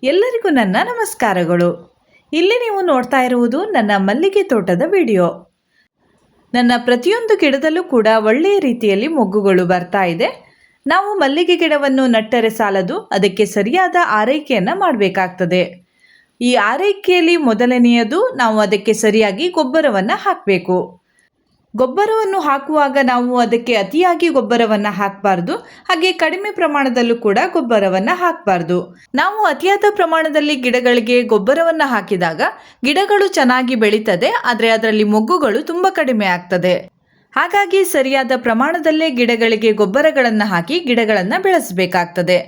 ಎಲ್ಲರಿಗೂ ನನ್ನ ನಮಸ್ಕಾರಗಳು. ಇಲ್ಲಿ ನೀವು ನೋಡ್ತಾ ಇರುವುದು ನನ್ನ ಮಲ್ಲಿಗೆ ತೋಟದ ವಿಡಿಯೋ. ನನ್ನ ಪ್ರತಿಯೊಂದು ಗಿಡದಲ್ಲೂ ಕೂಡ ಒಳ್ಳೆಯ ರೀತಿಯಲ್ಲಿ ಮೊಗ್ಗುಗಳು ಬರ್ತಾ ಇದೆ. ನಾವು ಮಲ್ಲಿಗೆ ಗಿಡವನ್ನು ನಟ್ಟರೆ ಸಾಲದು, ಅದಕ್ಕೆ ಸರಿಯಾದ ಆರೈಕೆಯನ್ನು ಮಾಡಬೇಕಾಗ್ತದೆ. ಈ ಆರೈಕೆಯಲ್ಲಿ ಮೊದಲನೆಯದು ನಾವು ಅದಕ್ಕೆ ಸರಿಯಾಗಿ ಗೊಬ್ಬರವನ್ನು ಹಾಕಬೇಕು. ಗೊಬ್ಬರವನ್ನು ಹಾಕುವಾಗ ನಾವು ಅದಕ್ಕೆ ಅತಿಯಾಗಿ ಗೊಬ್ಬರವನ್ನು ಹಾಕಬಾರ್ದು, ಹಾಗೆ ಕಡಿಮೆ ಪ್ರಮಾಣದಲ್ಲೂ ಕೂಡ ಗೊಬ್ಬರವನ್ನು ಹಾಕಬಾರ್ದು. ನಾವು ಅತಿಯಾದ ಪ್ರಮಾಣದಲ್ಲಿ ಗಿಡಗಳಿಗೆ ಗೊಬ್ಬರವನ್ನು ಹಾಕಿದಾಗ ಗಿಡಗಳು ಚೆನ್ನಾಗಿ ಬೆಳೀತದೆ, ಆದರೆ ಅದರಲ್ಲಿ ಮೊಗ್ಗುಗಳು ತುಂಬ ಕಡಿಮೆ ಆಗ್ತದೆ. ಹಾಗಾಗಿ ಸರಿಯಾದ ಪ್ರಮಾಣದಲ್ಲೇ ಗಿಡಗಳಿಗೆ ಗೊಬ್ಬರಗಳನ್ನು ಹಾಕಿ ಗಿಡಗಳನ್ನು ಬೆಳೆಸಬೇಕಾಗ್ತದೆ.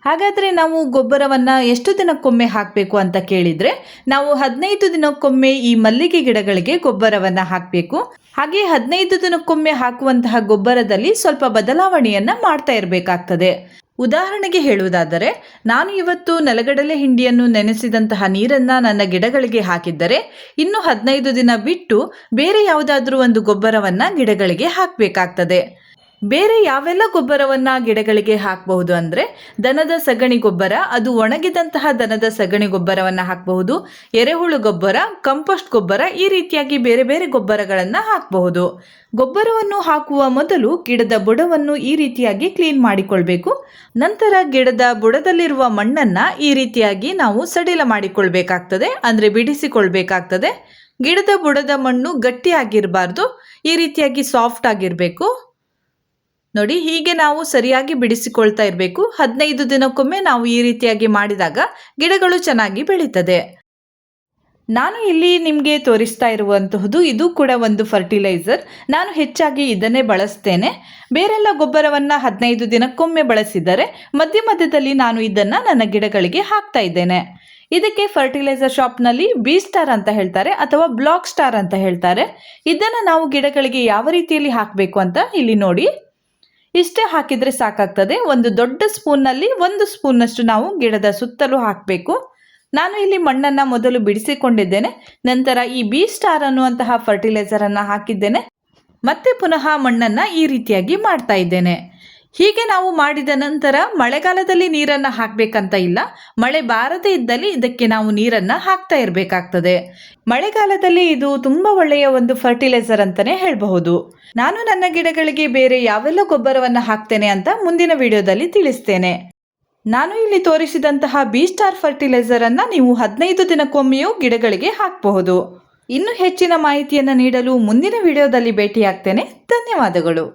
ಹಾಗಾದರೆ ನಾವು ಗೊಬ್ಬರವನ್ನು ಎಷ್ಟು ದಿನಕ್ಕೊಮ್ಮೆ ಹಾಕಬೇಕು ಅಂತ ಕೇಳಿದರೆ, ನಾವು 15 ದಿನಕ್ಕೊಮ್ಮೆ ಈ ಮಲ್ಲಿಗೆ ಗಿಡಗಳಿಗೆ ಗೊಬ್ಬರವನ್ನು ಹಾಕಬೇಕು. ಹಾಗೆ 15 ದಿನಕ್ಕೊಮ್ಮೆ ಹಾಕುವಂತಹ ಗೊಬ್ಬರದಲ್ಲಿ ಸ್ವಲ್ಪ ಬದಲಾವಣೆಯನ್ನು ಮಾಡ್ತಾ ಇರಬೇಕಾಗ್ತದೆ. ಉದಾಹರಣೆಗೆ ಹೇಳುವುದಾದರೆ, ನಾನು ಇವತ್ತು ನೆಲಗಡಲೆ ಹಿಂಡಿಯನ್ನು ನೆನೆಸಿದಂತಹ ನೀರನ್ನು ನನ್ನ ಗಿಡಗಳಿಗೆ ಹಾಕಿದ್ದರೆ ಇನ್ನು 15 ದಿನ ಬಿಟ್ಟು ಬೇರೆ ಯಾವುದಾದ್ರೂ ಒಂದು ಗೊಬ್ಬರವನ್ನು ಗಿಡಗಳಿಗೆ ಹಾಕಬೇಕಾಗ್ತದೆ. ಬೇರೆ ಯಾವೆಲ್ಲ ಗೊಬ್ಬರವನ್ನು ಗಿಡಗಳಿಗೆ ಹಾಕಬಹುದು ಅಂದರೆ, ದನದ ಸಗಣಿ ಗೊಬ್ಬರ, ಅದು ಒಣಗಿದಂತಹ ದನದ ಸಗಣಿ ಗೊಬ್ಬರವನ್ನು ಹಾಕಬಹುದು, ಎರೆಹುಳು ಗೊಬ್ಬರ, ಕಂಪೋಸ್ಟ್ ಗೊಬ್ಬರ, ಈ ರೀತಿಯಾಗಿ ಬೇರೆ ಬೇರೆ ಗೊಬ್ಬರಗಳನ್ನು ಹಾಕಬಹುದು. ಗೊಬ್ಬರವನ್ನು ಹಾಕುವ ಮೊದಲು ಗಿಡದ ಬುಡವನ್ನು ಈ ರೀತಿಯಾಗಿ ಕ್ಲೀನ್ ಮಾಡಿಕೊಳ್ಬೇಕು. ನಂತರ ಗಿಡದ ಬುಡದಲ್ಲಿರುವ ಮಣ್ಣನ್ನು ಈ ರೀತಿಯಾಗಿ ನಾವು ಸಡಿಲ ಮಾಡಿಕೊಳ್ಬೇಕಾಗ್ತದೆ, ಅಂದರೆ ಬಿಡಿಸಿಕೊಳ್ಬೇಕಾಗ್ತದೆ. ಗಿಡದ ಬುಡದ ಮಣ್ಣು ಗಟ್ಟಿಯಾಗಿರಬಾರ್ದು, ಈ ರೀತಿಯಾಗಿ ಸಾಫ್ಟ್ ಆಗಿರಬೇಕು. ನೋಡಿ, ಹೀಗೆ ನಾವು ಸರಿಯಾಗಿ ಬಿಡಿಸಿಕೊಳ್ತಾ ಇರಬೇಕು. 15 ದಿನಕ್ಕೊಮ್ಮೆ ನಾವು ಈ ರೀತಿಯಾಗಿ ಮಾಡಿದಾಗ ಗಿಡಗಳು ಚೆನ್ನಾಗಿ ಬೆಳೀತದೆ. ನಾನು ಇಲ್ಲಿ ನಿಮಗೆ ತೋರಿಸ್ತಾ ಇರುವಂತಹದ್ದು ಇದು ಕೂಡ ಒಂದು ಫರ್ಟಿಲೈಸರ್. ನಾನು ಹೆಚ್ಚಾಗಿ ಇದನ್ನೇ ಬಳಸ್ತೇನೆ. ಬೇರೆಲ್ಲ ಗೊಬ್ಬರವನ್ನು 15 ದಿನಕ್ಕೊಮ್ಮೆ ಬಳಸಿದರೆ ಮಧ್ಯ ಮಧ್ಯದಲ್ಲಿ ನಾನು ಇದನ್ನು ನನ್ನ ಗಿಡಗಳಿಗೆ ಹಾಕ್ತಾ ಇದ್ದೇನೆ. ಇದಕ್ಕೆ ಫರ್ಟಿಲೈಸರ್ ಶಾಪ್ನಲ್ಲಿ ಬಿ ಸ್ಟಾರ್ ಅಂತ ಹೇಳ್ತಾರೆ ಅಥವಾ ಬ್ಲಾಕ್ ಸ್ಟಾರ್ ಅಂತ ಹೇಳ್ತಾರೆ. ಇದನ್ನು ನಾವು ಗಿಡಗಳಿಗೆ ಯಾವ ರೀತಿಯಲ್ಲಿ ಹಾಕಬೇಕು ಅಂತ ಇಲ್ಲಿ ನೋಡಿ. ಇಷ್ಟೇ ಹಾಕಿದರೆ ಸಾಕಾಗ್ತದೆ. ಒಂದು ದೊಡ್ಡ ಸ್ಪೂನ್ನಲ್ಲಿ 1 ಸ್ಪೂನ್ನಷ್ಟು ನಾವು ಗಿಡದ ಸುತ್ತಲೂ ಹಾಕಬೇಕು. ನಾನು ಇಲ್ಲಿ ಮಣ್ಣನ್ನು ಮೊದಲು ಬಿಡಿಸಿಕೊಂಡಿದ್ದೇನೆ. ನಂತರ ಈ ಬಿ ಸ್ಟಾರ್ ಅನ್ನುವಂತಹ ಫರ್ಟಿಲೈಸರನ್ನು ಹಾಕಿದ್ದೇನೆ. ಮತ್ತೆ ಪುನಃ ಮಣ್ಣನ್ನು ಈ ರೀತಿಯಾಗಿ ಮಾಡ್ತಾ ಇದ್ದೇನೆ. ಹೀಗೆ ನಾವು ಮಾಡಿದ ನಂತರ ಮಳೆಗಾಲದಲ್ಲಿ ನೀರನ್ನು ಹಾಕಬೇಕಂತ ಇಲ್ಲ. ಮಳೆ ಬಾರದೇ ಇದ್ದಲ್ಲಿ ಇದಕ್ಕೆ ನಾವು ನೀರನ್ನು ಹಾಕ್ತಾ ಇರಬೇಕಾಗ್ತದೆ. ಮಳೆಗಾಲದಲ್ಲಿ ಇದು ತುಂಬ ಒಳ್ಳೆಯ ಒಂದು ಫರ್ಟಿಲೈಸರ್ ಅಂತಲೇ ಹೇಳಬಹುದು. ನಾನು ನನ್ನ ಗಿಡಗಳಿಗೆ ಬೇರೆ ಯಾವೆಲ್ಲ ಗೊಬ್ಬರವನ್ನು ಹಾಕ್ತೇನೆ ಅಂತ ಮುಂದಿನ ವಿಡಿಯೋದಲ್ಲಿ ತಿಳಿಸ್ತೇನೆ. ನಾನು ಇಲ್ಲಿ ತೋರಿಸಿದಂತಹ ಬಿ ಸ್ಟಾರ್ ಫರ್ಟಿಲೈಸರನ್ನು ನೀವು 15 ದಿನಕ್ಕೊಮ್ಮೆಯೂ ಗಿಡಗಳಿಗೆ ಹಾಕಬಹುದು. ಇನ್ನೂ ಹೆಚ್ಚಿನ ಮಾಹಿತಿಯನ್ನು ನೀಡಲು ಮುಂದಿನ ವಿಡಿಯೋದಲ್ಲಿ ಭೇಟಿಯಾಗ್ತೇನೆ. ಧನ್ಯವಾದಗಳು.